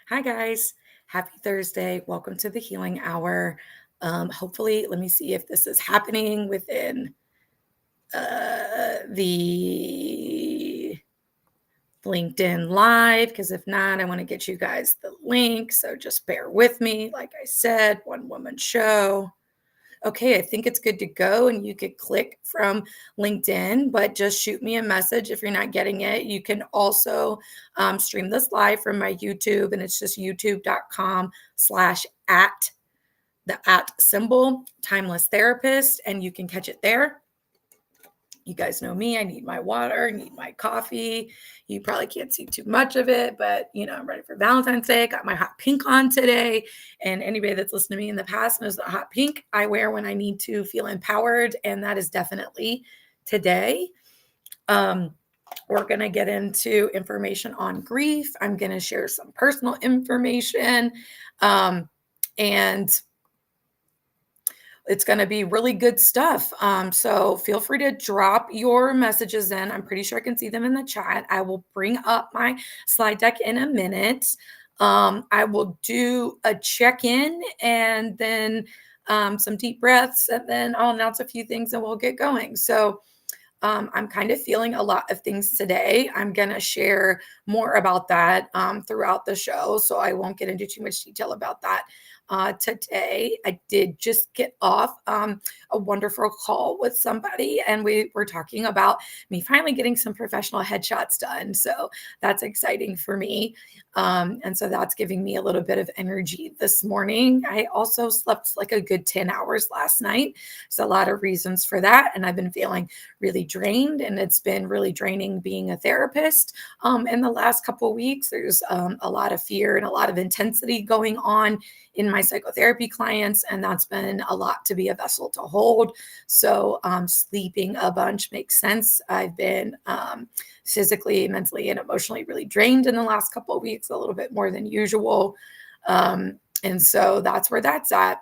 Hi, guys. Happy Thursday. Welcome to the Healing Hour. Hopefully, let me see if this is happening within the LinkedIn Live, because if not, I want to get you guys the link. So just bear with me. Like I said, one woman show. Okay, I think it's good to go, and you could click from LinkedIn, but just shoot me a message if you're not getting it. You can also stream this live from my YouTube, and it's just youtube.com/at the at symbol timeless therapist, and you can catch it there. You guys know me. I need my water, I need my coffee. You probably can't see too much of it, but I'm ready for Valentine's Day. Got my hot pink on today. And anybody that's listened to me in the past knows the hot pink I wear when I need to feel empowered. And that is definitely today. We're going to get into information on grief. I'm going to share some personal information. And it's going to be really good stuff. So feel free to drop your messages in. I'm pretty sure I can see them in the chat. I will bring up my slide deck in a minute. I will do a check-in and then some deep breaths, and then I'll announce a few things and we'll get going. So I'm kind of feeling a lot of things today. I'm going to share more about that throughout the show, so I won't get into too much detail about that. Today, I did just get off a wonderful call with somebody, and we were talking about me finally getting some professional headshots done. So that's exciting for me. And so that's giving me a little bit of energy this morning. I also slept like a good 10 hours last night. There's a lot of reasons for that. And I've been feeling really drained, and it's been really draining being a therapist. In the last couple of weeks, there's a lot of fear and a lot of intensity going on in my psychotherapy clients, and that's been a lot to be a vessel to hold. So sleeping a bunch makes sense. I've been physically, mentally, and emotionally really drained in the last couple of weeks, a little bit more than usual. And so that's where that's at.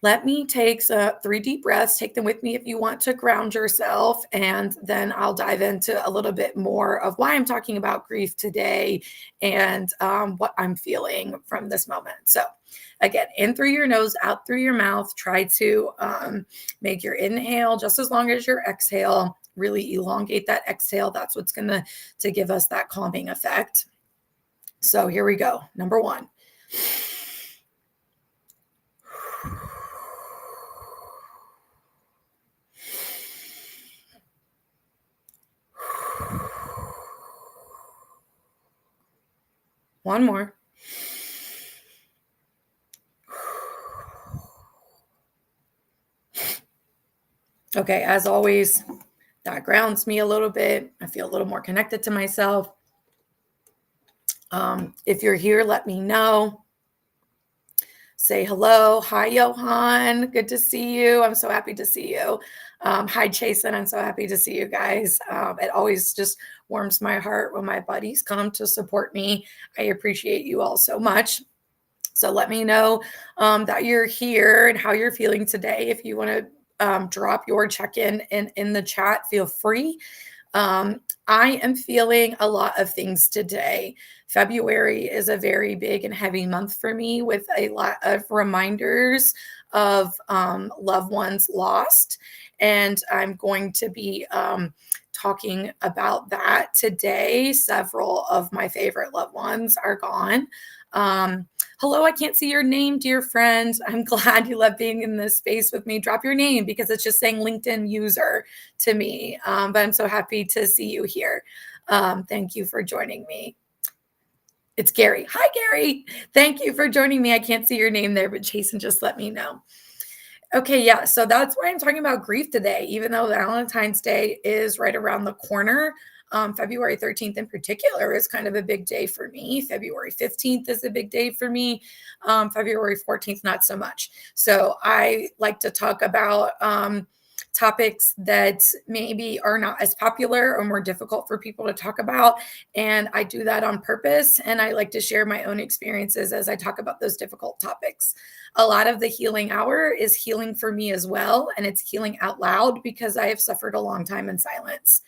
Let me take 3 deep breaths. Take them with me if you want to ground yourself. And then I'll dive into a little bit more of why I'm talking about grief today and what I'm feeling from this moment. So again, in through your nose, out through your mouth. Try to make your inhale just as long as your exhale. Really elongate that exhale. That's what's going to give us that calming effect. So here we go. Number 1. One more. Okay, as always, that grounds me a little bit. I feel a little more connected to myself. If you're here, let me know. Say hello. Hi, Johan. Good to see you. I'm so happy to see you. Hi, Chasen. I'm so happy to see you guys. It always just warms my heart when my buddies come to support me. I appreciate you all so much. So let me know that you're here and how you're feeling today. If you want to drop your check-in in the chat, feel free. I am feeling a lot of things today. February is a very big and heavy month for me, with a lot of reminders of loved ones lost. And I'm going to be talking about that today. Several of my favorite loved ones are gone. Hello, I can't see your name, dear friend. I'm glad you love being in this space with me. Drop your name because it's just saying LinkedIn user to me. But I'm so happy to see you here. Thank you for joining me. It's Gary. Hi, Gary. Thank you for joining me. I can't see your name there, but Jason just let me know. Okay, yeah, so that's why I'm talking about grief today, even though Valentine's Day is right around the corner. February 13th in particular is kind of a big day for me. February 15th is a big day for me. February 14th, not so much. So I like to talk about topics that maybe are not as popular or more difficult for people to talk about. And I do that on purpose. And I like to share my own experiences as I talk about those difficult topics. A lot of the healing hour is healing for me as well. And it's healing out loud because I have suffered a long time in silence.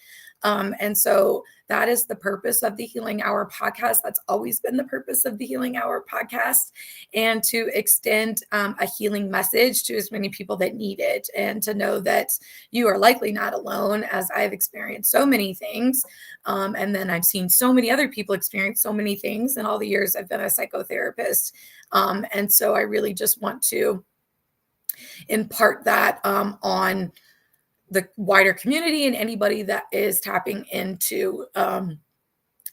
And so that is the purpose of the Healing Hour podcast. That's always been the purpose of the Healing Hour podcast, and to extend a healing message to as many people that need it, and to know that you are likely not alone, as I've experienced so many things. And then I've seen so many other people experience so many things in all the years I've been a psychotherapist. And so I really just want to impart that on the wider community and anybody that is tapping into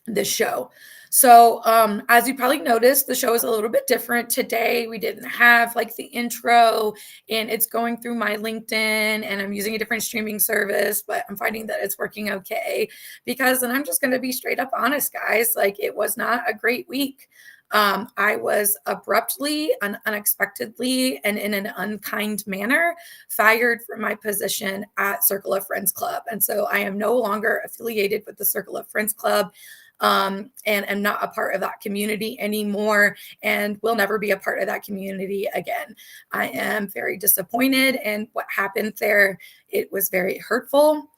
this show. So as you probably noticed, the show is a little bit different today. We didn't have like the intro, and it's going through my LinkedIn, and I'm using a different streaming service, but I'm finding that it's working okay because, and I'm just going to be straight up honest, guys, like it was not a great week. I was abruptly and unexpectedly and in an unkind manner fired from my position at Circle of Friends Club. And so I am no longer affiliated with the Circle of Friends Club, and am not a part of that community anymore, and will never be a part of that community again. I am very disappointed in what happened there. It was very hurtful.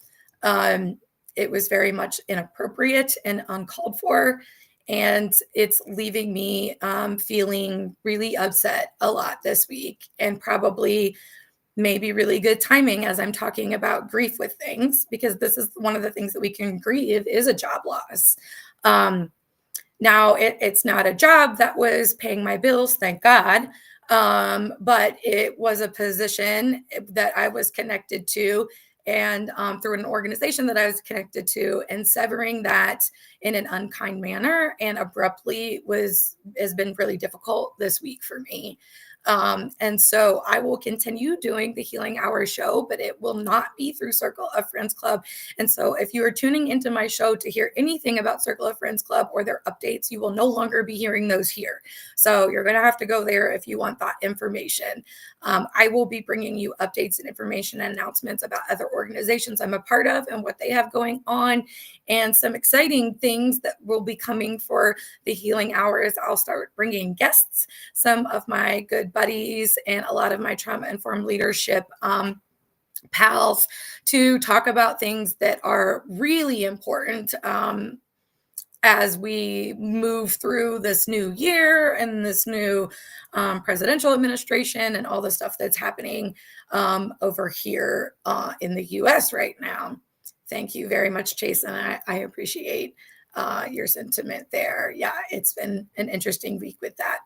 It was very much inappropriate and uncalled for. And it's leaving me feeling really upset a lot this week, and probably maybe really good timing as I'm talking about grief with things, because this is one of the things that we can grieve is a job loss. Now it's not a job that was paying my bills, thank God. But it was a position that I was connected to, and through an organization that I was connected to, and severing that in an unkind manner and abruptly has been really difficult this week for me. And so I will continue doing the Healing Hour show, but it will not be through Circle of Friends Club. And so if you are tuning into my show to hear anything about Circle of Friends Club or their updates, you will no longer be hearing those here. So you're going to have to go there if you want that information. I will be bringing you updates and information and announcements about other organizations I'm a part of and what they have going on, and some exciting things that will be coming for the Healing Hours. I'll start bringing guests, some of my good buddies and a lot of my trauma-informed leadership pals, to talk about things that are really important as we move through this new year and this new presidential administration and all the stuff that's happening over here in the US right now. Thank you very much, Jason. I appreciate your sentiment there. Yeah, it's been an interesting week with that.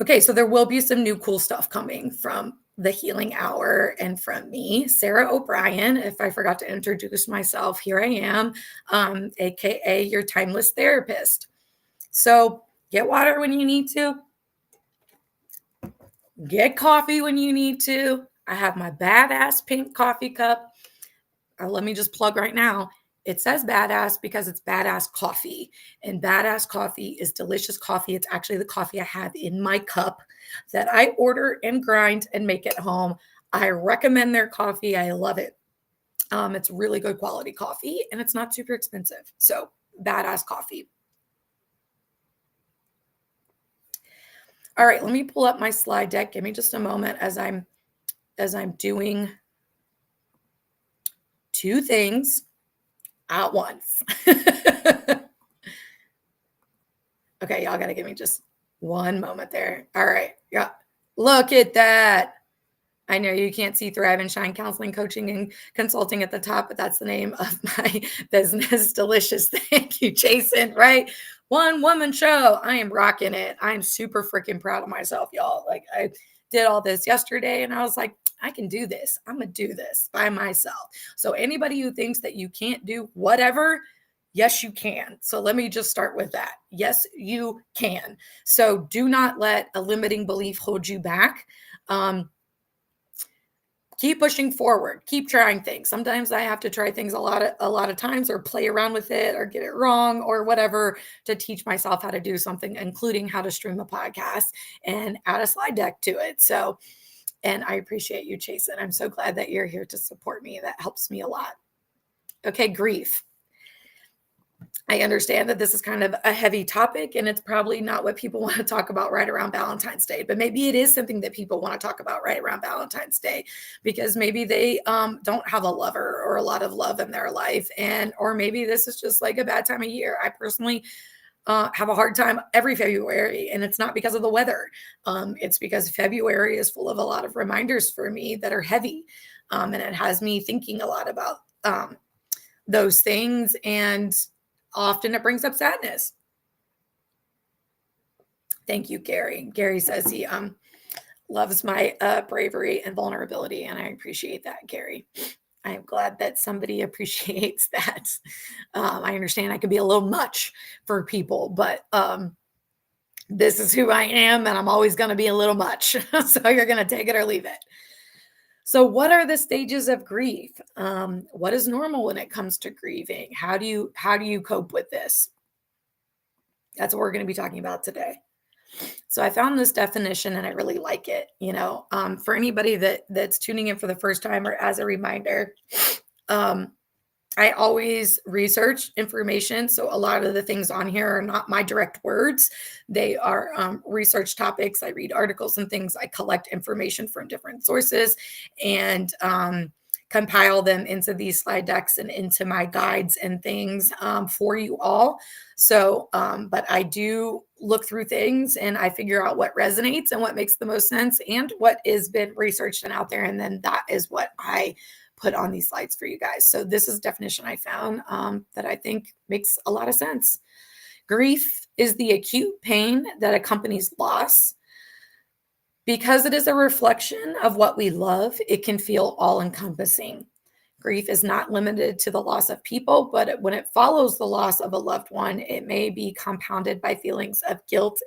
Okay, so there will be some new cool stuff coming from the Healing Hour and from me, Sarah O'Brien. If I forgot to introduce myself, here I am, AKA your timeless therapist. So get water when you need to, get coffee when you need to. I have my badass pink coffee cup. Let me just plug right now. It says badass because it's badass coffee, and badass coffee is delicious coffee. It's actually the coffee I have in my cup that I order and grind and make at home. I recommend their coffee. I love it. It's really good quality coffee, and it's not super expensive. So badass coffee. All right, let me pull up my slide deck. Give me just a moment as I'm doing two things at once. Okay, y'all gotta give me just one moment there. All right, yeah, look at that. I know you can't see Thrive and Shine Counseling, Coaching, and Consulting at the top, but that's the name of my business. Delicious. Thank you, Jason. Right? One woman show. I am rocking it. I'm super freaking proud of myself, y'all. Like, I did all this yesterday, and I was like, I can do this. I'm going to do this by myself. So anybody who thinks that you can't do whatever, yes, you can. So let me just start with that. Yes, you can. So do not let a limiting belief hold you back. Keep pushing forward. Keep trying things. Sometimes I have to try things a lot of times, or play around with it, or get it wrong, or whatever, to teach myself how to do something, including how to stream a podcast and add a slide deck to it. So, and I appreciate you, Jason. I'm so glad that you're here to support me. That helps me a lot. Okay, grief. I understand that this is kind of a heavy topic, and it's probably not what people want to talk about right around Valentine's Day, but maybe it is something that people want to talk about right around Valentine's Day, because maybe they don't have a lover or a lot of love in their life. And, or maybe this is just like a bad time of year. I personally have a hard time every February, and it's not because of the weather. It's because February is full of a lot of reminders for me that are heavy. And it has me thinking a lot about those things. And often it brings up sadness. Thank you, Gary. Gary says he loves my bravery and vulnerability, and I appreciate that, Gary. I'm glad that somebody appreciates that. I understand I could be a little much for people, but this is who I am, and I'm always going to be a little much. So you're going to take it or leave it. So, what are the stages of grief? What is normal when it comes to grieving? How do you cope with this? That's what we're going to be talking about today. So I found this definition and I really like it. For anybody that's tuning in for the first time or as a reminder, I always research information. So a lot of the things on here are not my direct words. They are research topics. I read articles and things. I collect information from different sources and compile them into these slide decks and into my guides and things for you all. So, but I do look through things and I figure out what resonates and what makes the most sense and what has been researched and out there. And then that is what I put on these slides for you guys. So this is a definition I found that I think makes a lot of sense. Grief is the acute pain that accompanies loss. Because it is a reflection of what we love, it can feel all-encompassing. Grief is not limited to the loss of people, but when it follows the loss of a loved one, it may be compounded by feelings of guilt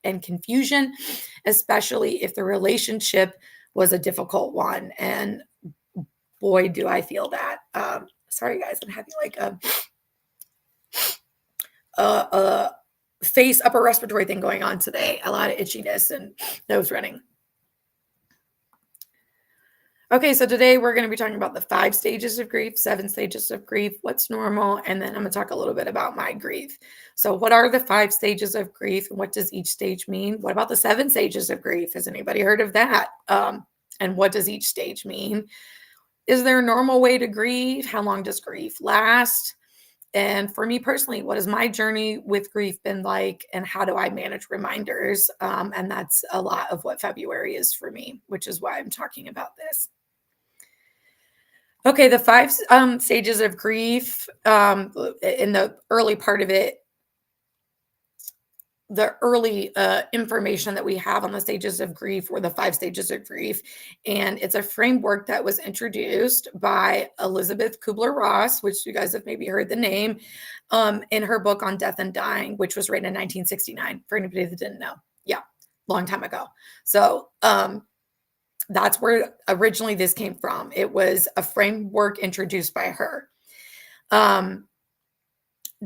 and confusion, especially if the relationship was a difficult one. And boy, do I feel that. Sorry, guys, I'm having like a face upper respiratory thing going on today. A lot of itchiness and nose running. Okay, so today we're going to be talking about the 5 stages of grief, 7 stages of grief, what's normal, and then I'm going to talk a little bit about my grief. So what are the 5 stages of grief and what does each stage mean? What about the 7 stages of grief? Has anybody heard of that? And what does each stage mean? Is there a normal way to grieve? How long does grief last? And for me personally, what has my journey with grief been like? And how do I manage reminders? And that's a lot of what February is for me, which is why I'm talking about this. Okay, the 5 stages of grief, in the early part of it, the early information that we have on the stages of grief were the 5 stages of grief. And it's a framework that was introduced by Elizabeth Kubler-Ross, which you guys have maybe heard the name, in her book on death and dying, which was written in 1969, for anybody that didn't know. Yeah, long time ago. So that's where originally this came from. It was a framework introduced by her.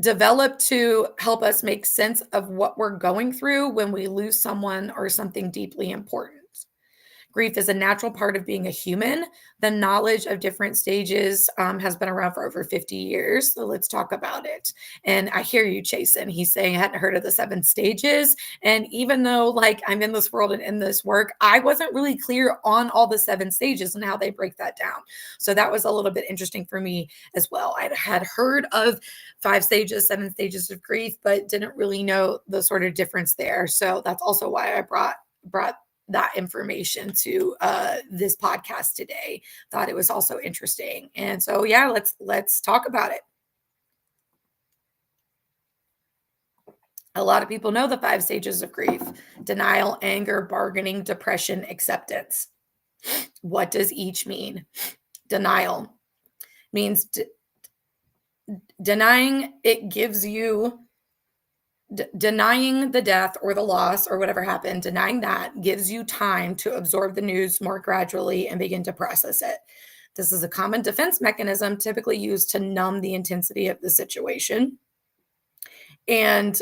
Developed to help us make sense of what we're going through when we lose someone or something deeply important. Grief is a natural part of being a human. The knowledge of different stages has been around for over 50 years. So let's talk about it. And I hear you, Chasen. He's saying I hadn't heard of the 7 stages. And even though like I'm in this world and in this work, I wasn't really clear on all the 7 stages and how they break that down. So that was a little bit interesting for me as well. I had heard of 5 stages, 7 stages of grief, but didn't really know the sort of difference there. So that's also why I brought that information to this podcast today. Thought it was also interesting. And so, yeah, let's talk about it. A lot of people know the 5 stages of grief: denial, anger, bargaining, depression, acceptance. What does each mean? Denial means denying. It gives you denying the death or the loss or whatever happened. Denying that gives you time to absorb the news more gradually and begin to process it. This is a common defense mechanism typically used to numb the intensity of the situation. And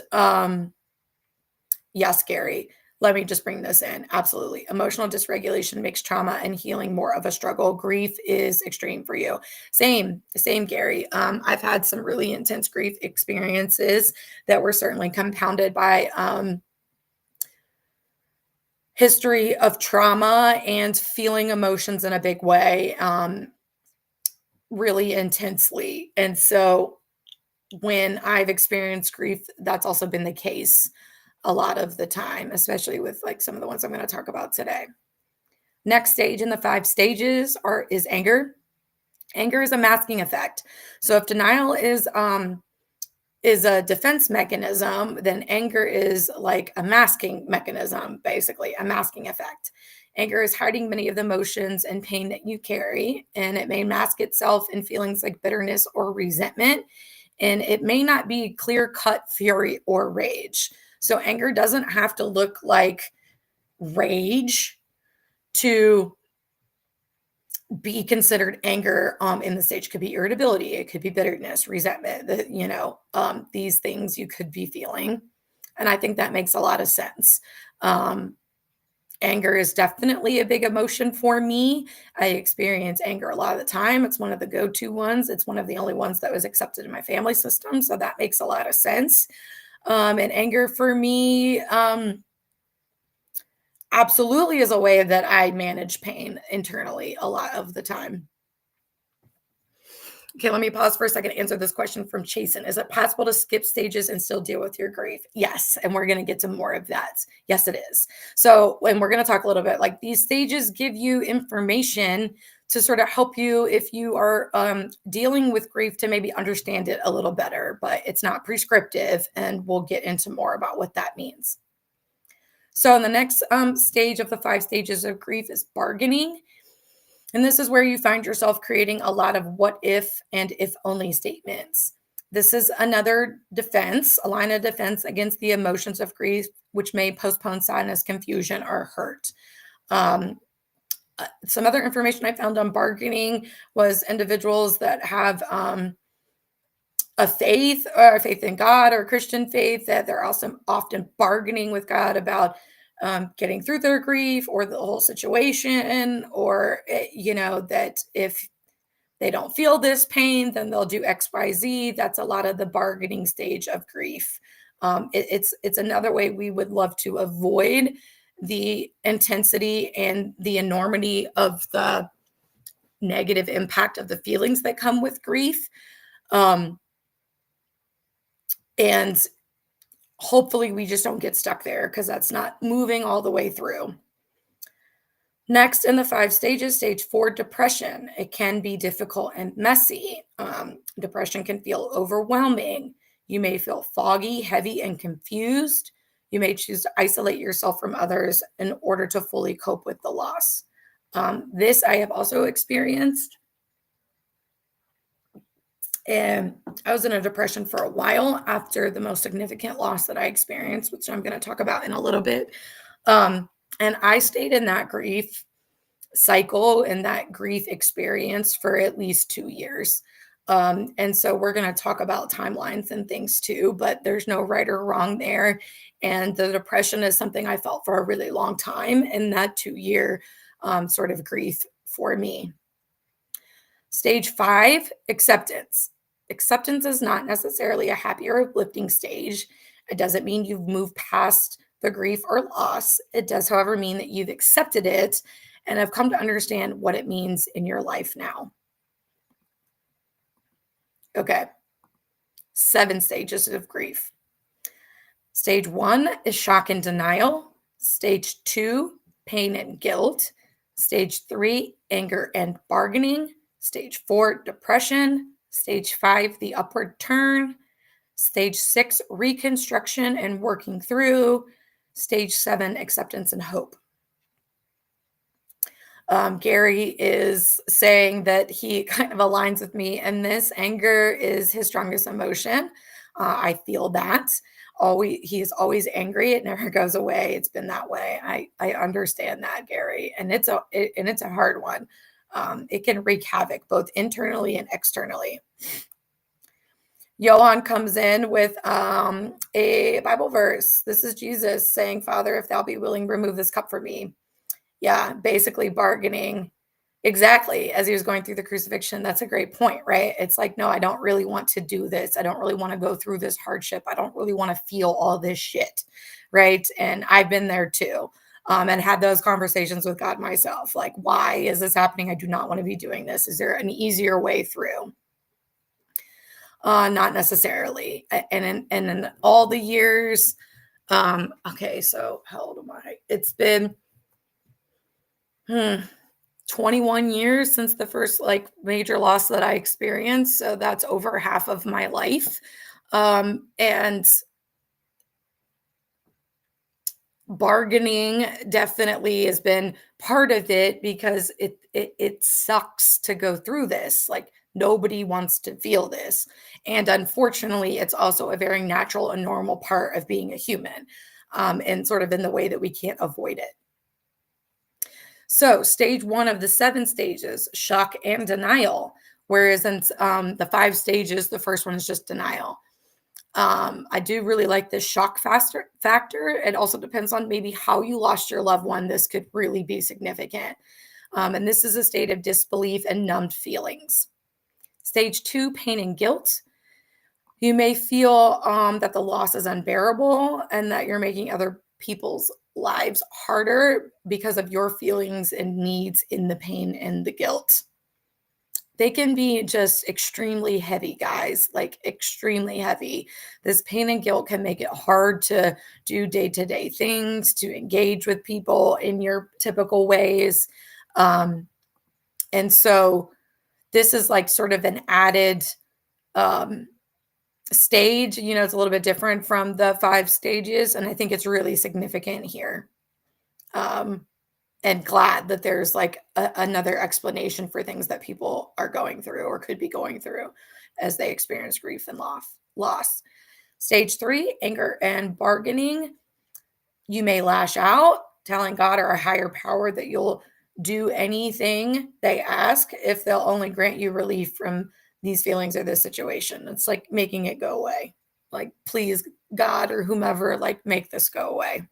yes, Gary, let me just bring this in. Absolutely. Emotional dysregulation makes trauma and healing more of a struggle. Grief is extreme for you. Same, Gary. I've had some really intense grief experiences that were certainly compounded by history of trauma and feeling emotions in a big way. really intensely. And so when I've experienced grief, that's also been the case a lot of the time, especially with like some of the ones I'm going to talk about today. Next stage in the 5 stages is anger. Anger is a masking effect. So if denial is a defense mechanism, then anger is like a masking mechanism, basically, a masking effect. Anger is hiding many of the emotions and pain that you carry, and it may mask itself in feelings like bitterness or resentment, and it may not be clear cut fury or rage. So, anger doesn't have to look like rage to be considered anger in the stage. It could be irritability, it could be bitterness, resentment, these things you could be feeling. And I think that makes a lot of sense. Anger is definitely a big emotion for me. I experience anger a lot of the time. It's one of the go-to ones. It's one of the only ones that was accepted in my family system. So that makes a lot of sense. And anger for me, absolutely is a way that I manage pain internally a lot of the time. Okay, let me pause for a second to answer this question from Chasen. Is it possible to skip stages and still deal with your grief? Yes, and we're going to get to more of that. Yes, it is. So, when we're going to talk a little bit, like these stages give you information to sort of help you if you are dealing with grief to maybe understand it a little better, but it's not prescriptive, and we'll get into more about what that means. So, in the next stage of the 5 stages of grief is bargaining. And this is where you find yourself creating a lot of what if and if only statements. This is another defense, a line of defense against the emotions of grief, which may postpone sadness, confusion, or hurt. Some other information I found on bargaining was individuals that have a faith or a faith in God or Christian faith, that they're also often bargaining with God about getting through their grief or the whole situation, or, that if they don't feel this pain, then they'll do XYZ. That's a lot of the bargaining stage of grief. It's another way we would love to avoid the intensity and the enormity of the negative impact of the feelings that come with grief. And hopefully we just don't get stuck there, because that's not moving all the way through. Next in the 5 stages, stage 4, depression. It can be difficult and messy. Depression can feel overwhelming. You may feel foggy, heavy, and confused. You may choose to isolate yourself from others in order to fully cope with the loss. This I have also experienced. And I was in a depression for a while after the most significant loss that I experienced, which I'm going to talk about in a little bit. And I stayed in that grief cycle and that grief experience for at least 2 years. And so we're going to talk about timelines and things too, but there's no right or wrong there. And the depression is something I felt for a really long time in that 2-year sort of grief for me. Stage 5, acceptance. Acceptance is not necessarily a happy or uplifting stage. It doesn't mean you've moved past the grief or loss. It does, however, mean that you've accepted it and have come to understand what it means in your life now. Okay. 7 stages of grief. Stage 1 is shock and denial. Stage 2, pain and guilt. Stage 3, anger and bargaining. Stage 4, depression. Stage 5, the upward turn. Stage 6, reconstruction and working through. Stage 7, acceptance and hope. Gary is saying that he kind of aligns with me, and this anger is his strongest emotion. I feel that. He is always angry. It never goes away. It's been that way. I understand that, Gary, and it's a hard one. It can wreak havoc both internally and externally. Johan comes in with a Bible verse. This is Jesus saying, "Father, if thou be willing, remove this cup from me." Yeah, basically bargaining. Exactly. As he was going through the crucifixion, that's a great point, right? It's like, no, I don't really want to do this. I don't really want to go through this hardship. I don't really want to feel all this shit, right? And I've been there too. and had those conversations with God myself. Like, why is this happening? I do not want to be doing this. Is there an easier way through? Not necessarily. And in all the years, okay, so how old am I? It's been 21 years since the first like major loss that I experienced. So that's over half of my life. And bargaining definitely has been part of it because it sucks to go through this. Like nobody wants to feel this. And unfortunately, it's also a very natural and normal part of being a human. And sort of in the way that we can't avoid it. So, stage one of the 7 stages, shock and denial. Whereas in the 5 stages, the first one is just denial. I do really like this shock factor. It also depends on maybe how you lost your loved one. This could really be significant. And this is a state of disbelief and numbed feelings. Stage 2, pain and guilt. You may feel that the loss is unbearable and that you're making other people's lives harder because of your feelings and needs in the pain and the guilt. They can be just extremely heavy, guys, like extremely heavy. This pain and guilt can make it hard to do day-to-day things, to engage with people in your typical ways. And so this is like sort of an added stage. It's a little bit different from the 5 stages, and I think it's really significant here. And glad that there's like another explanation for things that people are going through or could be going through as they experience grief and loss. Stage 3, anger and bargaining. You may lash out, telling God or a higher power that you'll do anything they ask if they'll only grant you relief from these feelings or this situation. It's like making it go away. Like, please, God or whomever, like make this go away.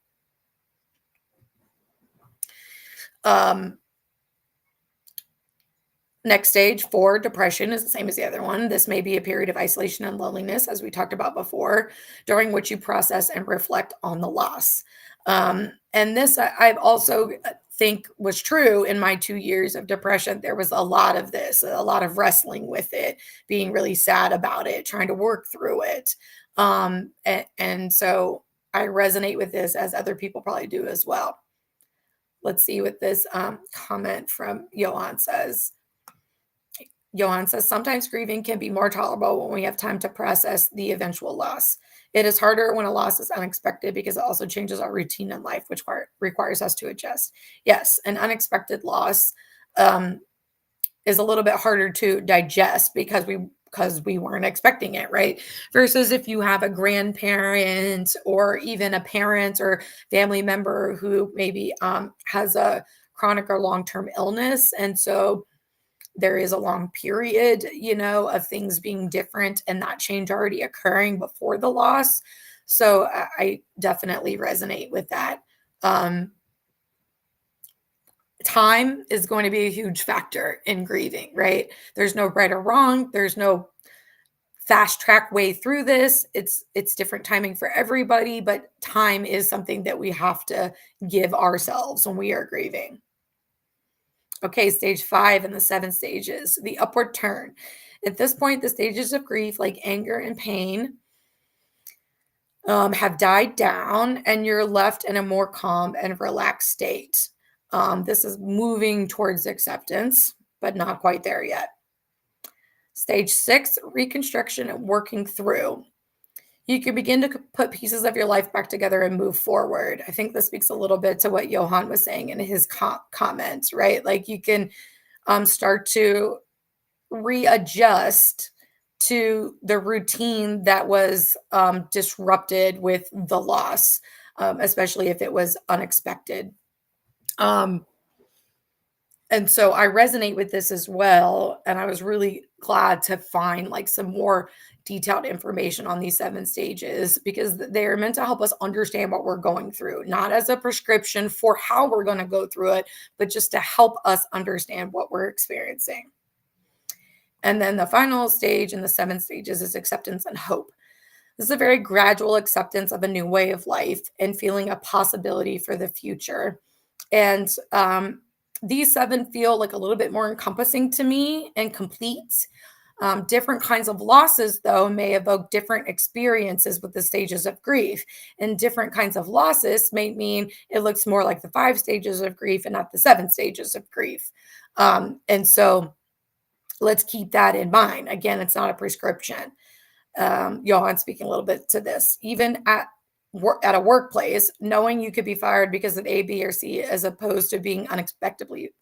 Next stage 4, depression, is the same as the other one. This may be a period of isolation and loneliness, as we talked about before, during which you process and reflect on the loss. And this I've also think was true in my 2 years of depression. There was a lot of this, a lot of wrestling with it, being really sad about it, trying to work through it. And so I resonate with this, as other people probably do as well. Let's see what this comment from Johan says. Johan says, sometimes grieving can be more tolerable when we have time to process the eventual loss. It is harder when a loss is unexpected because it also changes our routine in life, which requires us to adjust. Yes, an unexpected loss is a little bit harder to digest because we weren't expecting it, right? Versus if you have a grandparent or even a parent or family member who maybe has a chronic or long-term illness. And so there is a long period, of things being different and that change already occurring before the loss. So I definitely resonate with that. Time is going to be a huge factor in grieving, right? There's no right or wrong. There's no fast track way through this. It's different timing for everybody, but time is something that we have to give ourselves when we are grieving. Okay, stage 5 in the 7 stages, the upward turn. At this point, the stages of grief, like anger and pain, have died down, and you're left in a more calm and relaxed state. This is moving towards acceptance, but not quite there yet. Stage 6, reconstruction and working through. You can begin to put pieces of your life back together and move forward. I think this speaks a little bit to what Johan was saying in his comment, right? Like you can start to readjust to the routine that was disrupted with the loss, especially if it was unexpected. And so I resonate with this as well. And I was really glad to find like some more detailed information on these 7 stages because they're meant to help us understand what we're going through, not as a prescription for how we're going to go through it, but just to help us understand what we're experiencing. And then the final stage in the 7 stages is acceptance and hope. This is a very gradual acceptance of a new way of life and feeling a possibility for the future. And these seven feel like a little bit more encompassing to me and complete. Different kinds of losses, though, may evoke different experiences with the stages of grief. And different kinds of losses may mean it looks more like the five stages of grief and not the seven stages of grief. And so let's keep that in mind. Again, it's not a prescription. Johan speaking a little bit to this, even at work, at a workplace, knowing you could be fired because of A, B, or C, as opposed to being unexpectedly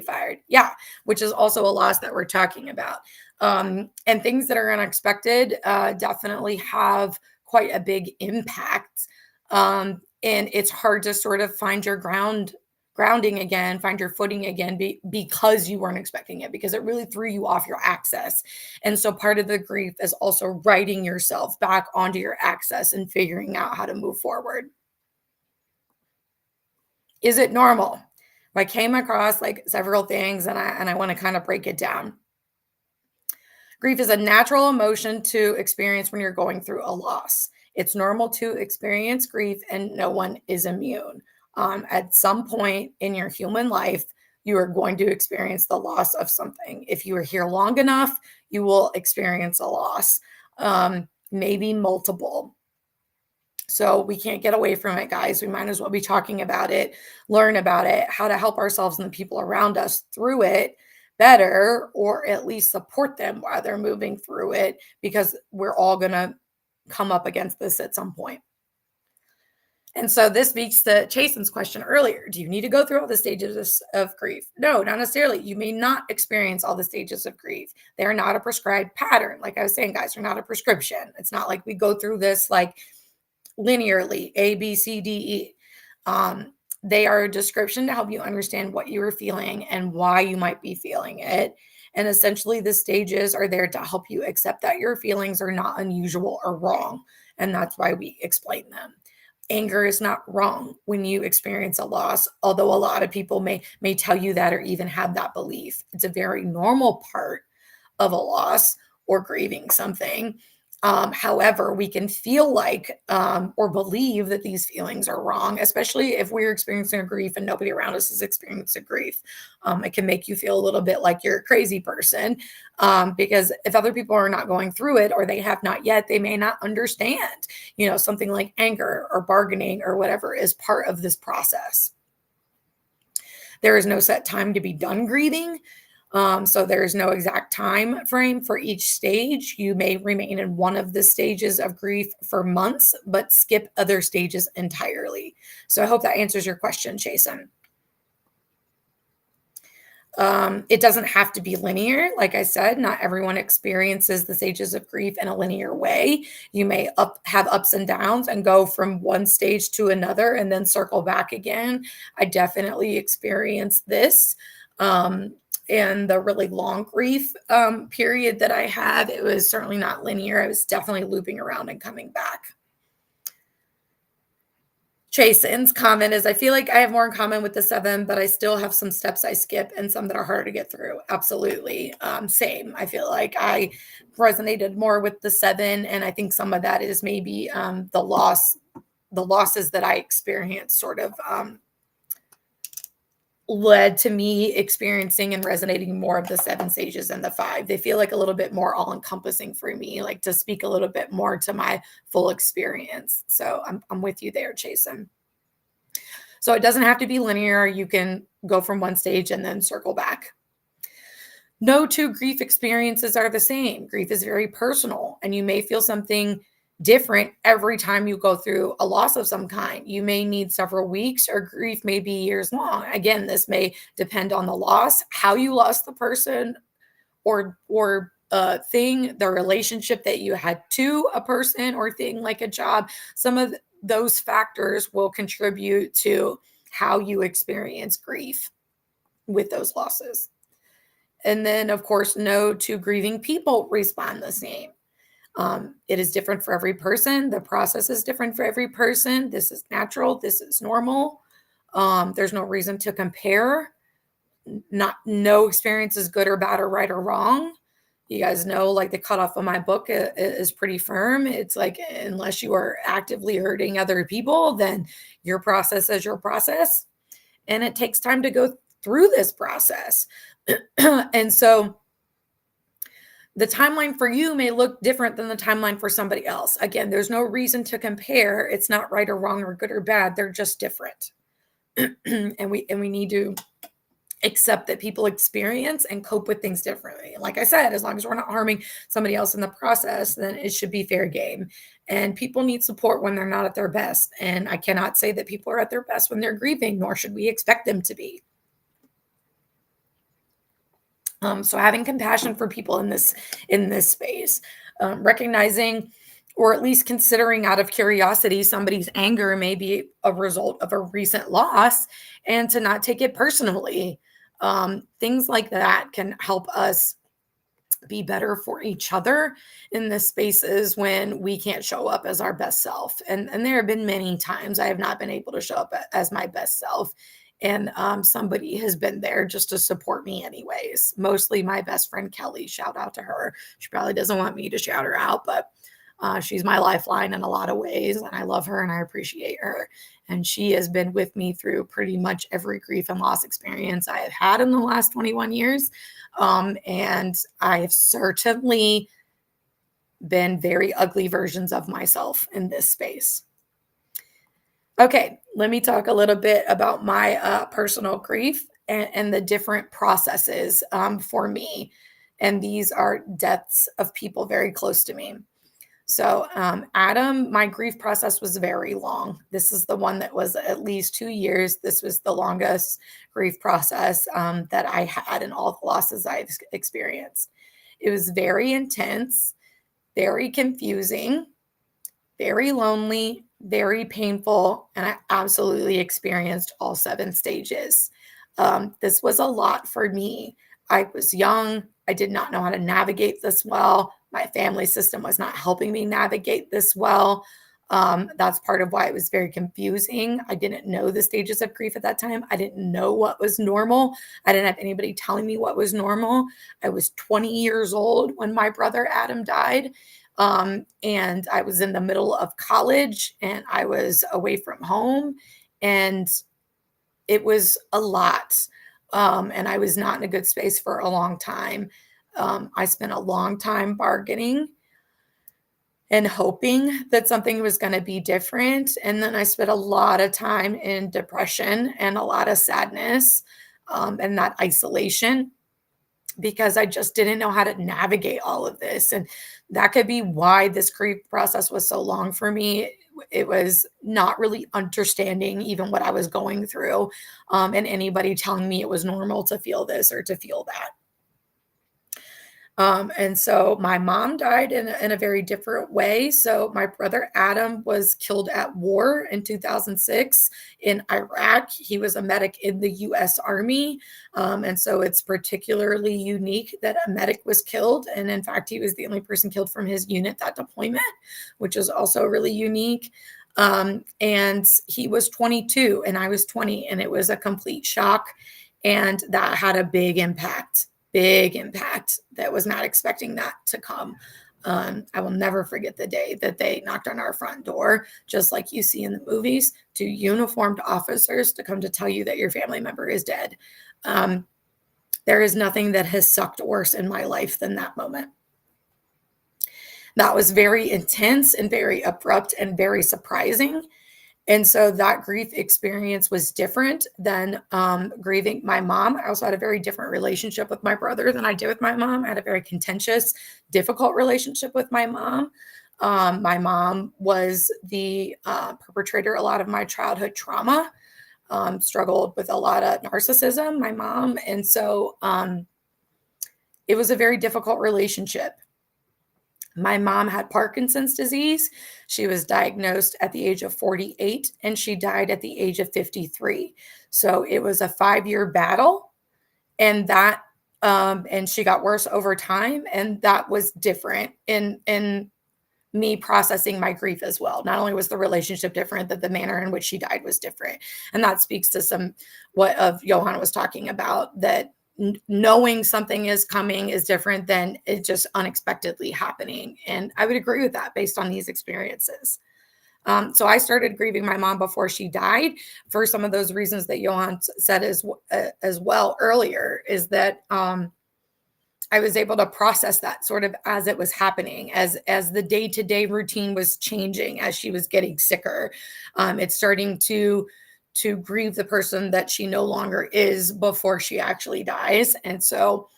fired. Yeah, which is also a loss that we're talking about. And things that are unexpected definitely have quite a big impact. And it's hard to sort of find your grounding again, find your footing again, because you weren't expecting it, because it really threw you off your axis. And so part of the grief is also writing yourself back onto your axis and figuring out how to move forward. Is it normal? I came across like several things, and I want to kind of break it down. Grief is a natural emotion to experience when you're going through a loss. It's normal to experience grief, and no one is immune. At some point in your human life, you are going to experience the loss of something. If you are here long enough, you will experience a loss, maybe multiple. So we can't get away from it, guys. We might as well be talking about it, learn about it, how to help ourselves and the people around us through it better, or at least support them while they're moving through it, because we're all going to come up against this at some point. And so this speaks to Chasen's question earlier. Do you need to go through all the stages of grief? No, not necessarily. You may not experience all the stages of grief. They're not a prescribed pattern. Like I was saying, guys, they're not a prescription. It's not like we go through this like linearly, A, B, C, D, E. They are a description to help you understand what you are feeling and why you might be feeling it. And essentially, the stages are there to help you accept that your feelings are not unusual or wrong. And that's why we explain them. Anger is not wrong when you experience a loss, although a lot of people may tell you that or even have that belief. It's a very normal part of a loss or grieving something. However, we can feel like or believe that these feelings are wrong, especially if we're experiencing a grief and nobody around us is experiencing a grief. It can make you feel a little bit like you're a crazy person, because if other people are not going through it, or they have not yet, they may not understand, something like anger or bargaining or whatever is part of this process. There is no set time to be done grieving. So there's no exact time frame for each stage. You may remain in one of the stages of grief for months, but skip other stages entirely. So I hope that answers your question, Jason. It doesn't have to be linear. Like I said, not everyone experiences the stages of grief in a linear way. You may have ups and downs and go from one stage to another and then circle back again. I definitely experienced this. And the really long grief period that I had, it was certainly not linear. I was definitely looping around and coming back. Chasen's comment is, I feel like I have more in common with the seven, but I still have some steps I skip and some that are harder to get through. Absolutely. Same. I feel like I resonated more with the seven. And I think some of that is maybe the losses that I experienced sort of led to me experiencing and resonating more of the seven stages than the five. They feel like a little bit more all encompassing for me, like to speak a little bit more to my full experience. So I'm with you there, Jason. So it doesn't have to be linear. You can go from one stage and then circle back. No two grief experiences are the same. Grief is very personal, and you may feel something different every time you go through a loss of some kind. You may need several weeks, or grief may be years long. Again, this may depend on the loss, how you lost the person or thing, the relationship that you had to a person or thing, like a job. Some of those factors will contribute to how you experience grief with those losses. And then, of course, no two grieving people respond the same. It is different for every person. The process is different for every person. This is natural. This is normal. There's no reason to compare. No experience is good or bad or right or wrong. You guys know, like, the cutoff of my book is pretty firm. It's like, unless you are actively hurting other people, then your process is your process, and it takes time to go through this process. And so the timeline for you may look different than the timeline for somebody else. Again, there's no reason to compare. It's not right or wrong or good or bad. They're just different. And we need to accept that people experience and cope with things differently. Like I said, as long as we're not harming somebody else in the process, then it should be fair game. And people need support when they're not at their best. And I cannot say that people are at their best when they're grieving, nor should we expect them to be. So having compassion for people in this space, recognizing or at least considering out of curiosity somebody's anger may be a result of a recent loss, and to not take it personally. Things like that can help us be better for each other in the spaces when we can't show up as our best self. And there have been many times I have not been able to show up as my best self. And somebody has been there just to support me anyways. Mostly my best friend, Kelly. Shout out to her. She probably doesn't want me to shout her out, but she's my lifeline in a lot of ways. And I love her and I appreciate her. And she has been with me through pretty much every grief and loss experience I have had in the last 21 years. And I have certainly been very ugly versions of myself in this space. Okay, let me talk a little bit about my personal grief and the different processes for me. And these are deaths of people very close to me. So, Adam, my grief process was very long. This is the one that was at least 2 years. This was the longest grief process that I had in all the losses I've experienced. It was very intense, very confusing, very lonely, very painful, and I absolutely experienced all 7 stages. This was a lot for me. I was young. I did not know how to navigate this well. My family system was not helping me navigate this well. That's part of why it was very confusing. I didn't know the stages of grief at that time. I didn't know what was normal. I didn't have anybody telling me what was normal. I was 20 years old when my brother Adam died. And I was in the middle of college and I was away from home, and it was a lot. And I was not in a good space for a long time. I spent a long time bargaining and hoping that something was going to be different. And then I spent a lot of time in depression and a lot of sadness, and that isolation, because I just didn't know how to navigate all of this. And that could be why this grief process was so long for me. It was not really understanding even what I was going through, and anybody telling me it was normal to feel this or to feel that. And so my mom died in a very different way. So my brother Adam was killed at war in 2006 in Iraq. He was a medic in the US Army. And so it's particularly unique that a medic was killed. And in fact, he was the only person killed from his unit that deployment, which is also really unique. And he was 22 and I was 20, and it was a complete shock. And that had a big impact that was not expecting that to come. I will never forget the day that they knocked on our front door, just like you see in the movies, 2 uniformed officers to come to tell you that your family member is dead. There is nothing that has sucked worse in my life than that moment. That was very intense and very abrupt and very surprising. And so that grief experience was different than grieving my mom. I also had a very different relationship with my brother than I did with my mom. I had a very contentious, difficult relationship with my mom. My mom was the perpetrator of a lot of my childhood trauma, struggled with a lot of narcissism, my mom. And so it was a very difficult relationship. My mom had Parkinson's disease. She was diagnosed at the age of 48 and she died at the age of 53. So it was a 5-year battle, and and she got worse over time. And that was different in me processing my grief as well. Not only was the relationship different, that the manner in which she died was different. And that speaks to what Johanna was talking about, that knowing something is coming is different than it just unexpectedly happening. And I would agree with that based on these experiences. So I started grieving my mom before she died for some of those reasons that Johan said as well earlier, is that I was able to process that sort of as it was happening, as the day-to-day routine was changing, as she was getting sicker. It's starting to grieve the person that she no longer is before she actually dies. And so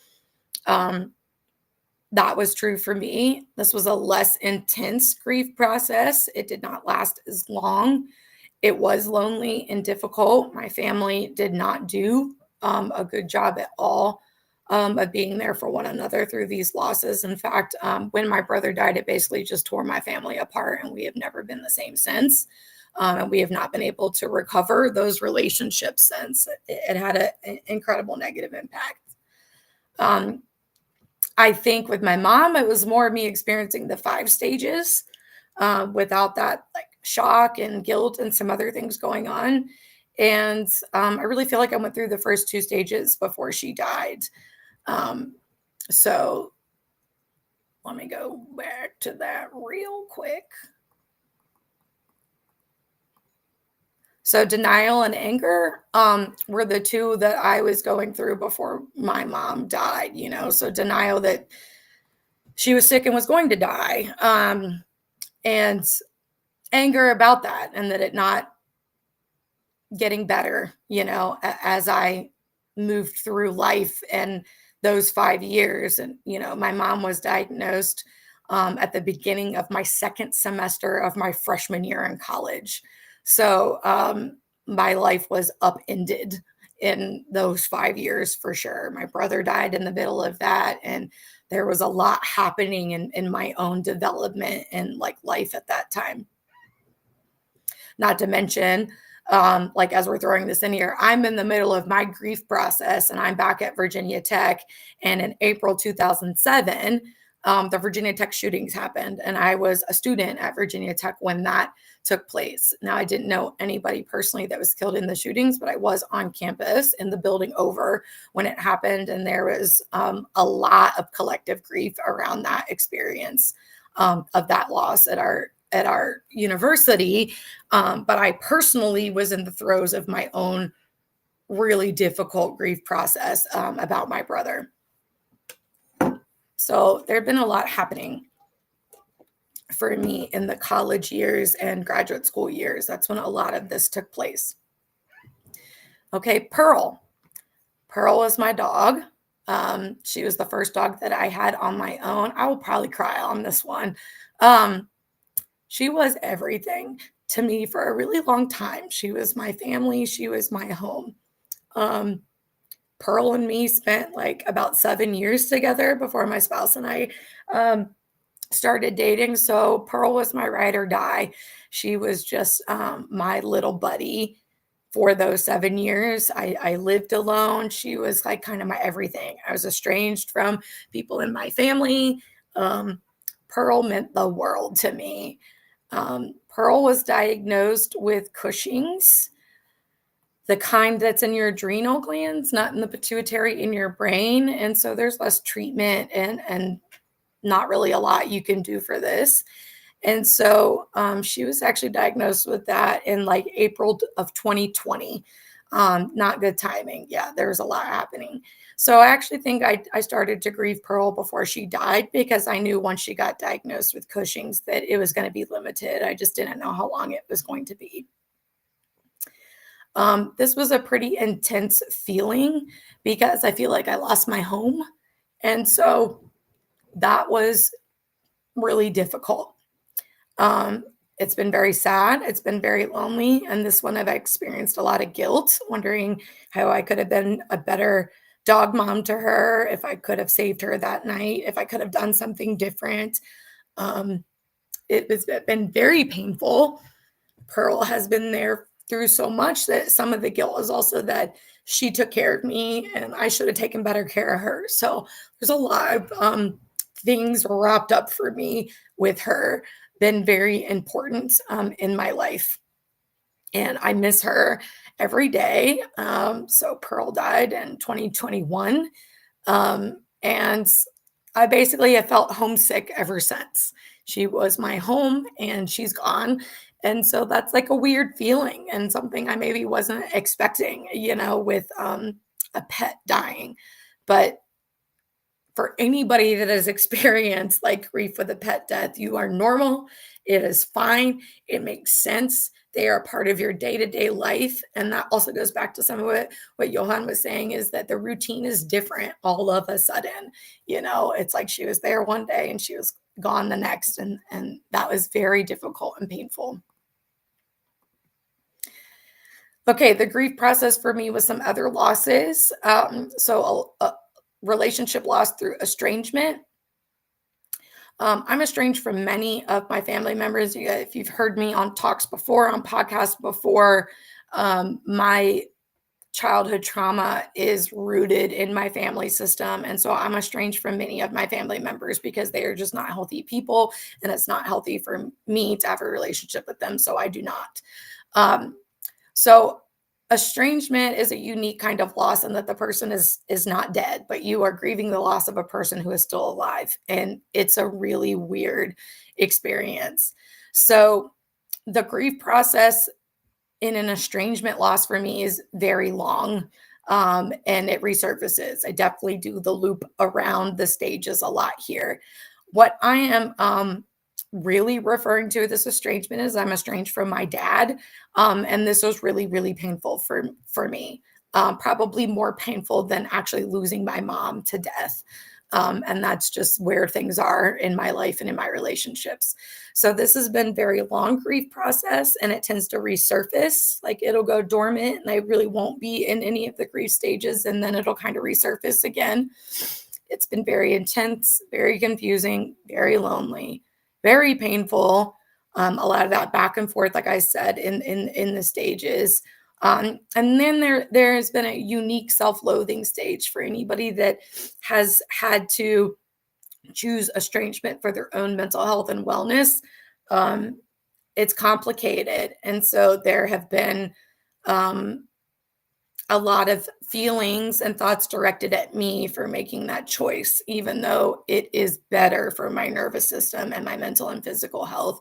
that was true for me. This was a less intense grief process. It did not last as long. It was lonely and difficult. My family did not do a good job at all of being there for one another through these losses. In fact, when my brother died, it basically just tore my family apart, and we have never been the same since. And we have not been able to recover those relationships since. It had an incredible negative impact. I think with my mom, it was more of me experiencing the 5 stages without that like shock and guilt and some other things going on. And I really feel like I went through the first 2 stages before she died. So let me go back to that real quick. So denial and anger were the two that I was going through before my mom died, so denial that she was sick and was going to die, and anger about that, and that it not getting better, as I moved through life and those 5 years. And, my mom was diagnosed at the beginning of my second semester of my freshman year in college. So my life was upended in those 5 years for sure. My brother died in the middle of that. And there was a lot happening in my own development and like life at that time. Not to mention, like as we're throwing this in here, I'm in the middle of my grief process and I'm back at Virginia Tech. And in April 2007, the Virginia Tech shootings happened. And I was a student at Virginia Tech when that took place. Now, I didn't know anybody personally that was killed in the shootings, but I was on campus in the building over when it happened. And there was a lot of collective grief around that experience of that loss at our university. But I personally was in the throes of my own really difficult grief process about my brother. So there had been a lot happening for me in the college years and graduate school years. That's when a lot of this took place. Okay, Pearl. Pearl was my dog. She was the first dog that I had on my own. I will probably cry on this one. She was everything to me for a really long time. She was my family. She was my home. Pearl and me spent like about 7 years together before my spouse and I started dating. So Pearl was my ride or die. She was just my little buddy for those 7 years. I lived alone. She was like kind of my everything. I was estranged from people in my family. Pearl meant the world to me. Pearl was diagnosed with Cushing's, the kind that's in your adrenal glands, not in the pituitary, in your brain. And so there's less treatment and not really a lot you can do for this. And so she was actually diagnosed with that in like April of 2020. Not good timing. Yeah, there was a lot happening. So I actually think I started to grieve Pearl before she died because I knew once she got diagnosed with Cushing's that it was going to be limited. I just didn't know how long it was going to be. This was a pretty intense feeling because I feel like I lost my home. And so that was really difficult. It's been very sad. It's been very lonely. And this one, I've experienced a lot of guilt, wondering how I could have been a better dog mom to her, if I could have saved her that night, if I could have done something different. It's been very painful. Pearl has been there through so much that some of the guilt is also that she took care of me and I should have taken better care of her. So there's a lot of things wrapped up for me with her, been very important in my life. and I miss her every day. So Pearl died in 2021. And I basically have felt homesick ever since. She was my home and she's gone. And so that's like a weird feeling and something I maybe wasn't expecting, with a pet dying. But for anybody that has experienced like grief with a pet death, you are normal. It is fine. It makes sense. They are part of your day-to-day life. And that also goes back to some of what Johan was saying, is that the routine is different all of a sudden. It's like she was there one day and she was gone the next. And that was very difficult and painful. Okay, the grief process for me was some other losses. So a relationship loss through estrangement. I'm estranged from many of my family members. If you've heard me on talks before, on podcasts before, my childhood trauma is rooted in my family system. And so I'm estranged from many of my family members because they are just not healthy people. And it's not healthy for me to have a relationship with them. So I do not. So estrangement is a unique kind of loss in that the person is not dead, but you are grieving the loss of a person who is still alive. And it's a really weird experience. So the grief process in an estrangement loss for me is very long. And it resurfaces. I definitely do the loop around the stages a lot here. What I am really referring to this estrangement is I'm estranged from my dad. And this was really, really painful for me. Probably more painful than actually losing my mom to death. And that's just where things are in my life and in my relationships. So this has been very long grief process, and it tends to resurface. Like it'll go dormant and I really won't be in any of the grief stages, and then it'll kind of resurface again. It's been very intense, very confusing, very lonely, very painful. A lot of that back and forth, like I said, in the stages. And then there's been a unique self-loathing stage for anybody that has had to choose estrangement for their own mental health and wellness. It's complicated. And so there have been a lot of feelings and thoughts directed at me for making that choice, even though it is better for my nervous system and my mental and physical health.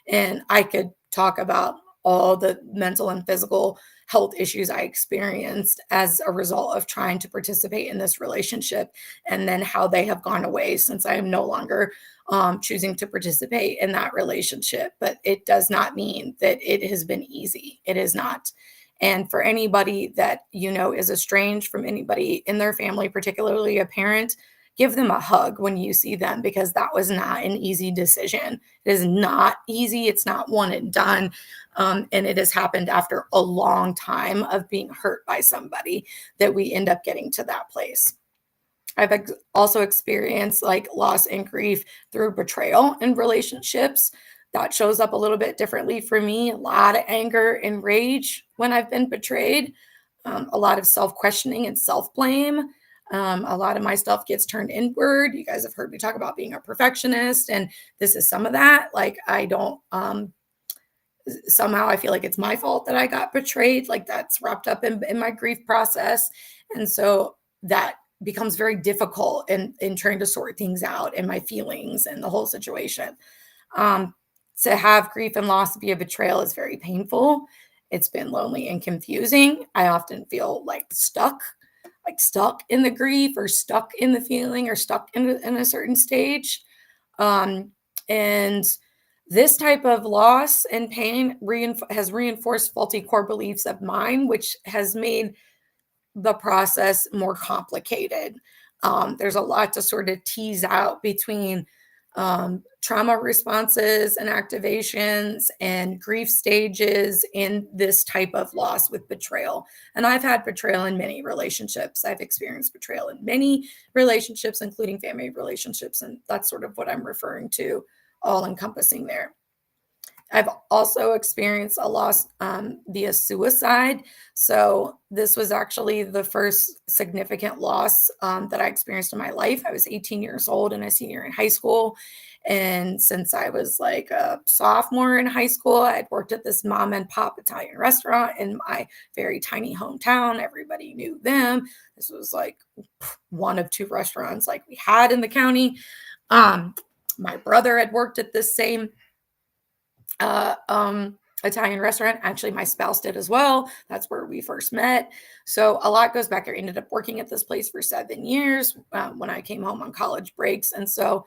And I could talk about all the mental and physical health issues I experienced as a result of trying to participate in this relationship, and then how they have gone away since I am no longer choosing to participate in that relationship. But it does not mean that it has been easy. It is not. And for anybody that is estranged from anybody in their family, particularly a parent, give them a hug when you see them, because that was not an easy decision. It is not easy. It's not one and done. And it has happened after a long time of being hurt by somebody that we end up getting to that place. I've also experienced like loss and grief through betrayal in relationships. That shows up a little bit differently for me. A lot of anger and rage when I've been betrayed, a lot of self-questioning and self-blame. A lot of my stuff gets turned inward. You guys have heard me talk about being a perfectionist, and this is some of that. Like I don't, somehow I feel like it's my fault that I got betrayed. Like that's wrapped up in my grief process. And so that becomes very difficult in trying to sort things out and my feelings and the whole situation. To have grief and loss via betrayal is very painful. It's been lonely and confusing. I often feel like stuck in the grief, or stuck in the feeling, or stuck in a certain stage. And this type of loss and pain has reinforced faulty core beliefs of mine, which has made the process more complicated. There's a lot to sort of tease out between trauma responses and activations and grief stages in this type of loss with betrayal. And I've had betrayal in many relationships. I've experienced betrayal in many relationships, including family relationships. And that's sort of what I'm referring to, all encompassing there. I've also experienced a loss via suicide. So this was actually the first significant loss that I experienced in my life. I was 18 years old and a senior in high school. And since I was like a sophomore in high school, I'd worked at this mom and pop Italian restaurant in my very tiny hometown. Everybody knew them. This was like one of two restaurants like we had in the county. Um, my brother had worked at this same uh, um, Italian restaurant. Actually, my spouse did as well. That's where we first met. So a lot goes back. I ended up working at this place for 7 years when I came home on college breaks. And so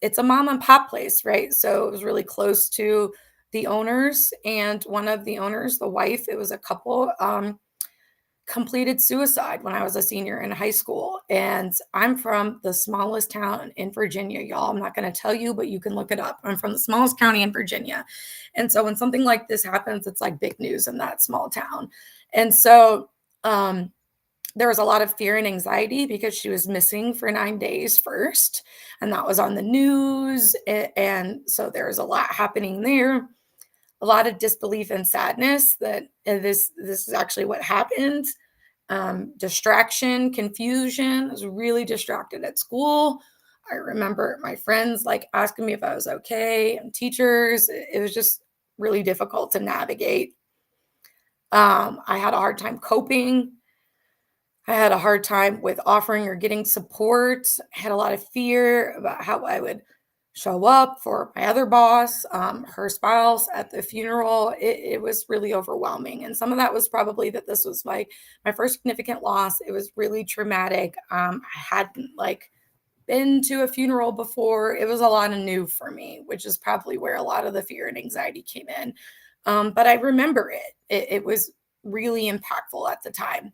it's a mom and pop place, right? So it was really close to the owners. And one of the owners, the wife, it was a couple. Completed suicide when I was a senior in high school. And I'm from the smallest town in Virginia, y'all. I'm not going to tell you, but you can look it up. I'm from the smallest county in Virginia. And so when something like this happens, it's like big news in that small town. And so there was a lot of fear and anxiety because she was missing for 9 days first. And that was on the news. And so there was a lot happening there, a lot of disbelief and sadness that this is actually what happened. Distraction, confusion. I was really distracted at school. I remember my friends like asking me if I was okay, and teachers. It was just really difficult to navigate. I had a hard time coping. I had a hard time with offering or getting support. I had a lot of fear about how I would show up for my other boss, her spouse at the funeral. It was really overwhelming. And some of that was probably that this was my first significant loss. It was really traumatic. I hadn't like been to a funeral before. It was a lot of new for me, which is probably where a lot of the fear and anxiety came in. But I remember it was really impactful at the time.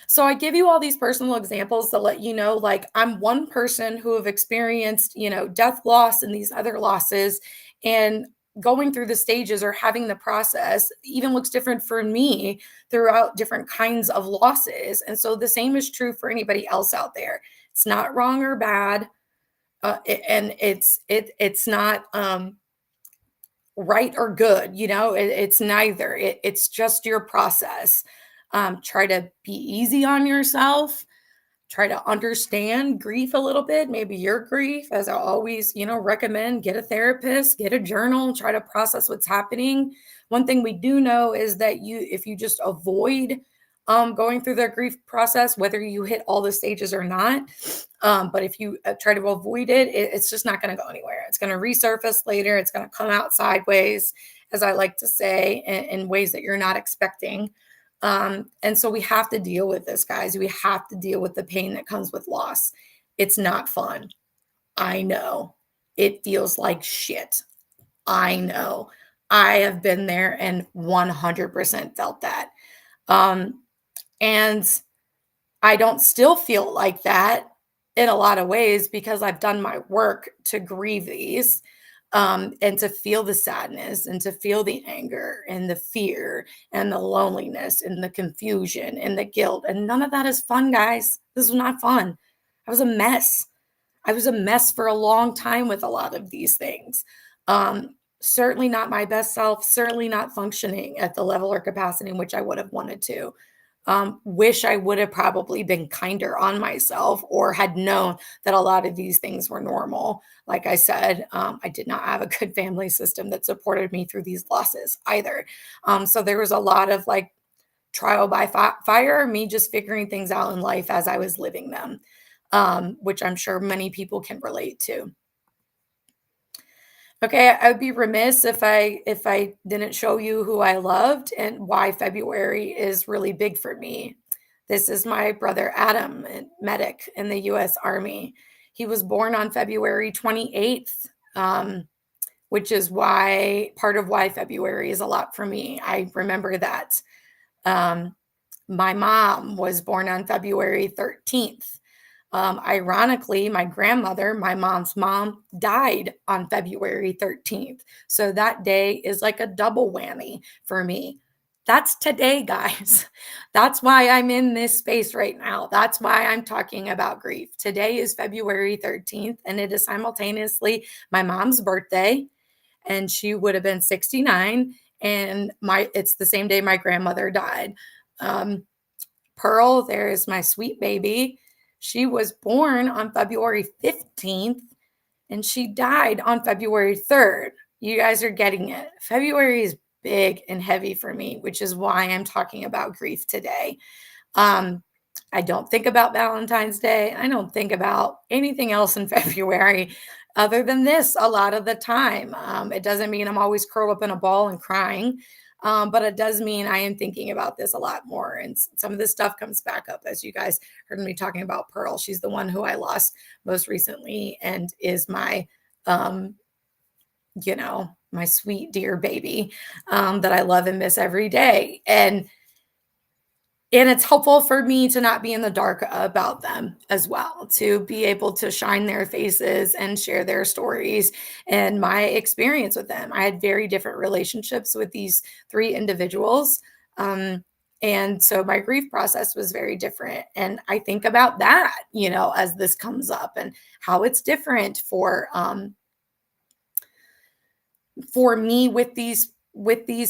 So I give you all these personal examples to let you know, like I'm one person who have experienced, death loss and these other losses, and going through the stages or having the process even looks different for me throughout different kinds of losses. And so the same is true for anybody else out there. It's not wrong or bad. And it's not right or good, it's neither. It's just your process. Try to be easy on yourself. Try to understand grief a little bit, maybe your grief, as I always, recommend. Get a therapist, get a journal, try to process what's happening. One thing we do know is that if you just avoid going through the grief process, whether you hit all the stages or not, but if you try to avoid it's just not going to go anywhere. It's going to resurface later. It's going to come out sideways, as I like to say, in ways that you're not expecting. And so we have to deal with this, guys. We have to deal with the pain that comes with loss. It's not fun. I know. It feels like shit. I know. I have been there and 100% felt that. And I don't still feel like that in a lot of ways because I've done my work to grieve these, and to feel the sadness and to feel the anger and the fear and the loneliness and the confusion and the guilt. And none of that is fun, guys. This was not fun. I was a mess. I was a mess for a long time with a lot of these things. Certainly not my best self, certainly not functioning at the level or capacity in which I would have wanted to. Wish I would have probably been kinder on myself or had known that a lot of these things were normal. Like I said, I did not have a good family system that supported me through these losses either. So there was a lot of like trial by fire, me just figuring things out in life as I was living them, which I'm sure many people can relate to. Okay, I would be remiss if I didn't show you who I loved and why February is really big for me. This is my brother Adam, a medic in the U.S. Army. He was born on February 28th, which is why part of why February is a lot for me. I remember that. Um, my mom was born on February 13th. Ironically, my grandmother, my mom's mom, died on February 13th. So that day is like a double whammy for me. That's today, guys. That's why I'm in this space right now. That's why I'm talking about grief. Today is February 13th, and it is simultaneously my mom's birthday. and she would have been 69. And it's the same day my grandmother died. Um, Pearl, there is my sweet baby. She was born on February 15th and she died on February 3rd. You guys are getting it. February is big and heavy for me, which is why I'm talking about grief today. Um, I don't think about Valentine's Day. I don't think about anything else in February other than this a lot of the time. It doesn't mean I'm always curled up in a ball and crying, but it does mean I am thinking about this a lot more. And some of this stuff comes back up, as you guys heard me talking about Pearl. She's the one who I lost most recently and is my, um, my sweet, dear baby that I love and miss every day. And it's helpful for me to not be in the dark about them as well, to be able to shine their faces and share their stories and my experience with them. I had very different relationships with these three individuals. And so my grief process was very different. And I think about that, as this comes up and how it's different for me with these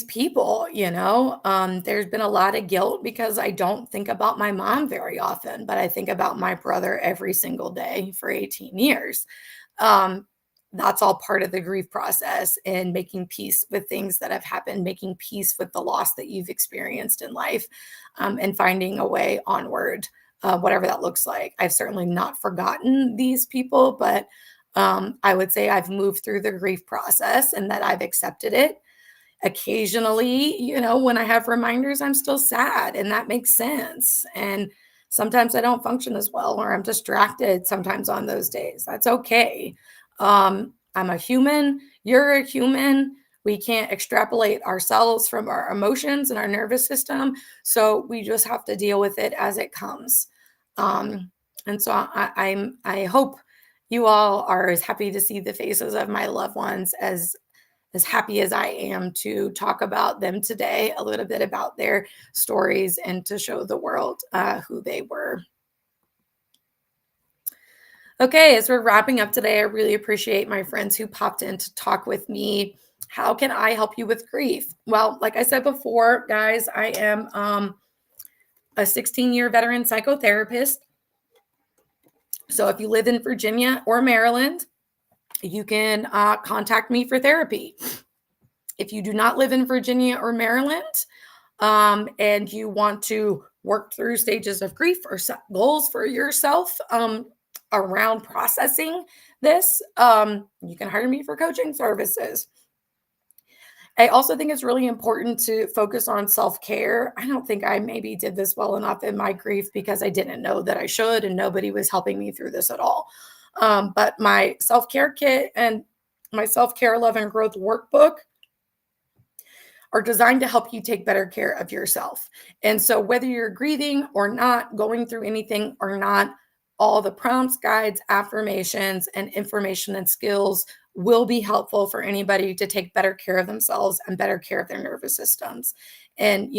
people. There's been a lot of guilt because I don't think about my mom very often, but I think about my brother every single day for 18 years. um, that's all part of the grief process and making peace with things that have happened, making peace with the loss that you've experienced in life, and finding a way onward, whatever that looks like. I've certainly not forgotten these people, but I would say I've moved through the grief process and that I've accepted it. Occasionally, when I have reminders, I'm still sad, and that makes sense. And sometimes I don't function as well, or I'm distracted sometimes on those days. That's okay. I'm a human. You're a human. We can't extrapolate ourselves from our emotions and our nervous system. So we just have to deal with it as it comes. And so I hope you all are as happy to see the faces of my loved ones as happy as I am to talk about them today, a little bit about their stories and to show the world who they were. Okay, as we're wrapping up today, I really appreciate my friends who popped in to talk with me. How can I help you with grief? Well, like I said before, guys, I am a 16-year veteran psychotherapist. So if you live in Virginia or Maryland, you can contact me for therapy. If you do not live in Virginia or Maryland, and you want to work through stages of grief or set goals for yourself around processing this, you can hire me for coaching services. I also think it's really important to focus on self-care. I don't think I maybe did this well enough in my grief because I didn't know that I should, and nobody was helping me through this at all. But my self-care kit and my self-care love and growth workbook are designed to help you take better care of yourself. And so whether you're grieving or not, going through anything or not, all the prompts, guides, affirmations, and information and skills will be helpful for anybody to take better care of themselves and better care of their nervous systems. And,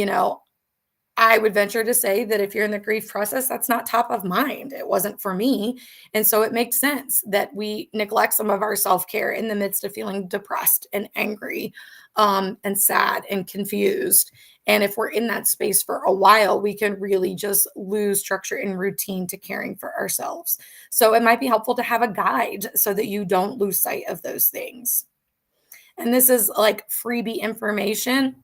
I would venture to say that if you're in the grief process, that's not top of mind. It wasn't for me. And so it makes sense that we neglect some of our self care in the midst of feeling depressed and angry, and sad and confused. And if we're in that space for a while, we can really just lose structure and routine to caring for ourselves. So it might be helpful to have a guide so that you don't lose sight of those things. And this is like freebie information.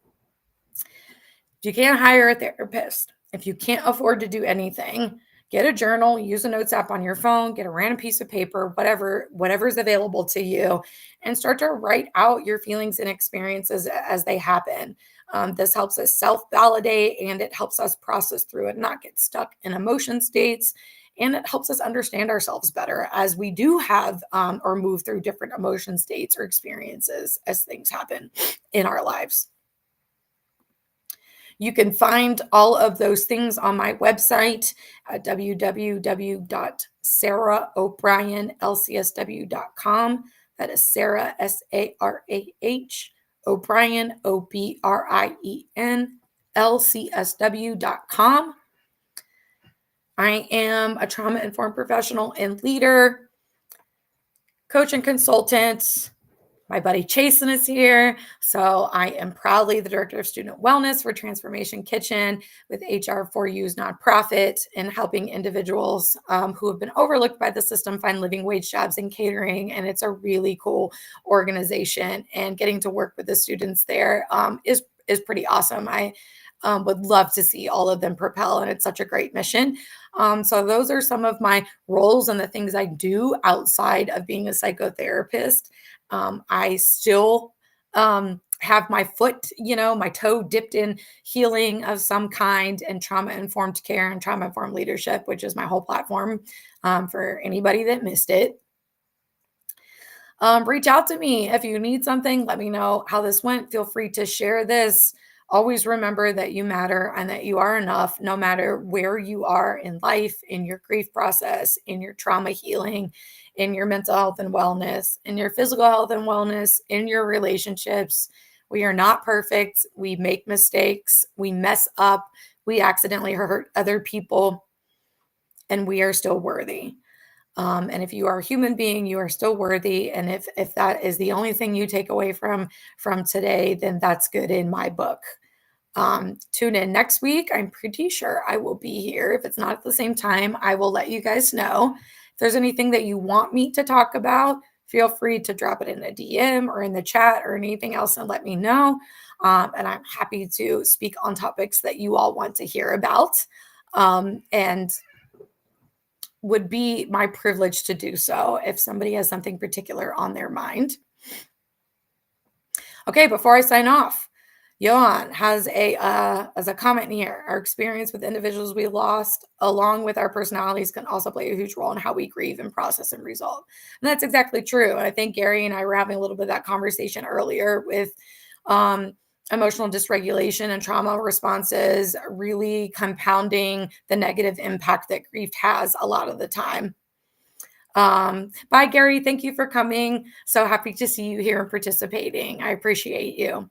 If you can't hire a therapist, if you can't afford to do anything, get a journal, use a notes app on your phone, get a random piece of paper, whatever's available to you, and start to write out your feelings and experiences as they happen. This helps us self-validate and it helps us process through it, not get stuck in emotion states. And it helps us understand ourselves better as we do have or move through different emotion states or experiences as things happen in our lives. You can find all of those things on my website at www.sarahobrienlcsw.com. That is Sarah, Sarah, O'Brien, Obrien, LCSW.com. I am a trauma-informed professional and leader, coach and consultant, My buddy Chasen is here. So I am proudly the Director of Student Wellness for Transformation Kitchen with HR4U's nonprofit and helping individuals who have been overlooked by the system find living wage jobs in catering. And it's a really cool organization. And getting to work with the students there is pretty awesome. I would love to see all of them propel, and it's such a great mission. So those are some of my roles and the things I do outside of being a psychotherapist. I still have my foot, my toe dipped in healing of some kind and trauma informed care and trauma informed leadership, which is my whole platform for anybody that missed it. Reach out to me if you need something. Let me know how this went. Feel free to share this. Always remember that you matter and that you are enough no matter where you are in life, in your grief process, in your trauma healing, in your mental health and wellness, in your physical health and wellness, in your relationships. We are not perfect. We make mistakes. We mess up. We accidentally hurt other people, and we are still worthy. And if you are a human being, you are still worthy. And if that is the only thing you take away from today, then that's good in my book. Tune in next week. I'm pretty sure I will be here. If it's not at the same time, I will let you guys know. If there's anything that you want me to talk about, feel free to drop it in a DM or in the chat or anything else and let me know. And I'm happy to speak on topics that you all want to hear about. And would be my privilege to do so if somebody has something particular on their mind. Okay, before I sign off, Johan has as a comment here. Our experience with individuals we lost, along with our personalities, can also play a huge role in how we grieve and process and resolve. And that's exactly true. And I think Gary and I were having a little bit of that conversation earlier with emotional dysregulation and trauma responses really compounding the negative impact that grief has a lot of the time. Bye, Gary. Thank you for coming. So happy to see you here and participating. I appreciate you.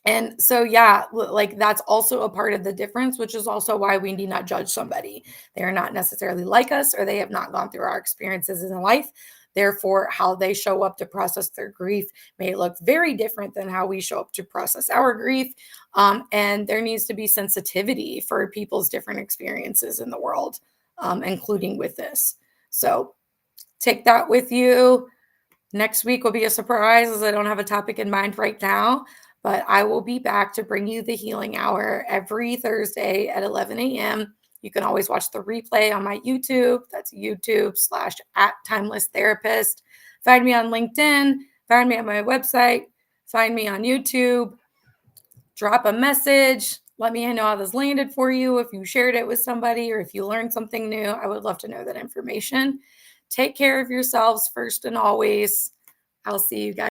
And so, yeah, like that's also a part of the difference, which is also why we need not judge somebody. They are not necessarily like us, or they have not gone through our experiences in life. Therefore, how they show up to process their grief may look very different than how we show up to process our grief. And there needs to be sensitivity for people's different experiences in the world, including with this. So take that with you. Next week will be a surprise as I don't have a topic in mind right now, but I will be back to bring you the healing hour every Thursday at 11 a.m. You can always watch the replay on my YouTube. That's YouTube/@timelesstherapist. Find me on LinkedIn. Find me on my website. Find me on YouTube. Drop a message. Let me know how this landed for you. If you shared it with somebody or if you learned something new, I would love to know that information. Take care of yourselves first and always. I'll see you guys.